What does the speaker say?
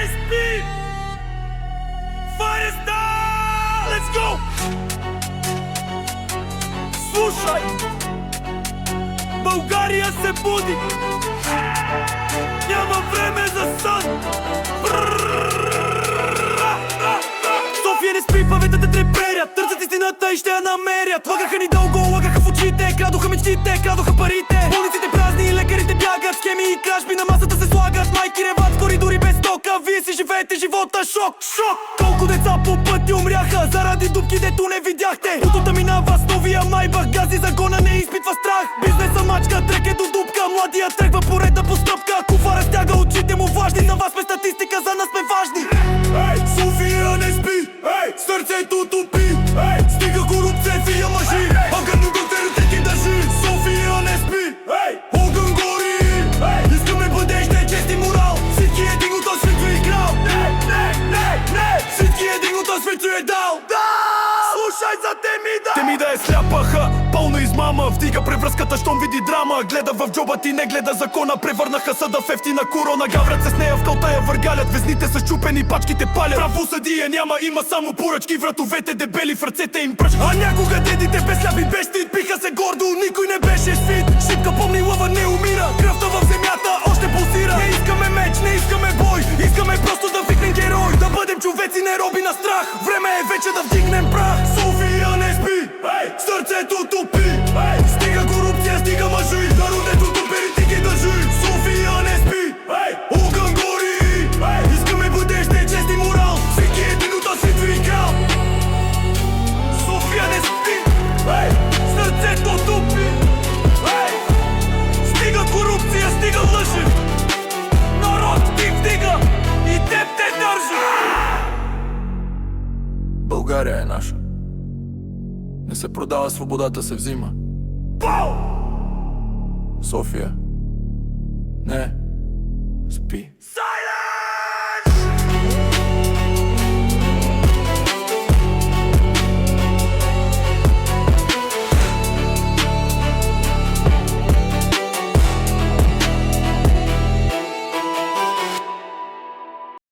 спи! Фареста! Let's go! Слушай! България се буди! Няма време за сън! София не спи, паветата треперят. Търсят истината и ще я намерят. Лъгаха ни дълго, лъгаха в очите. Крадоха мечтите, крадоха парите. Болниците празни, лекарите бягат. Схеми и кражби на масата се слагат. Майки реват в коридори без тока. Вие си живеете живота шок, шок. Колко деца по пъти умряха заради дупки, дето не видяхте. Утото минава с новия Майбах. Гази загона не изпитва страх. Бизнеса мачка, трек е до дупка. Младия тръгва поредна постъпка. Куфара стяга очите му важни. За вас сме статистика, за нас сме важни. София не спи, сърцето топи. Стига корупция, фия мъжи. Огън до терорите държи. София не спи, огън гори. Искаме бъдеще, чест и морал. Всички един от този свет ви крал. Не, всички един от този свет е дал. Слушай за Темида. Темида е сляпаха, пълна измама. Вдига превръзката, щом види драма. Гледа в джоба ти, не гледа закона. Превърнаха съда в ефтина корона. Гаврят се с нея в кълта я въргалят. Везните са щупени, пачките палят. Правосъдие няма, има само поръчки. Вратовете дебели, в ръцете им пръчки. А някога дедите без ляби, без щит биха се гордо, никой не беше свит. Шипка помни, лъва не умира. Кръвта в земята още пулсира. Не искаме меч, не искаме бой. Искаме просто да викнем герой. Да бъдем човеци, не роби на страх. Време е вече да вдигнем прах. София не спи, сърцето топи. Стига корупция, стига мъжи. Народето перите ги държи. София не спи, огън гори. Искаме бъдеще, чест и морал. Всеки един от нас свет ви крал. София не спи, сърцето топи. Стига корупция, стига лъжи. Народ ти вдига и теб те държи. България е наша. Не се продава, свободата се взима. София не спи.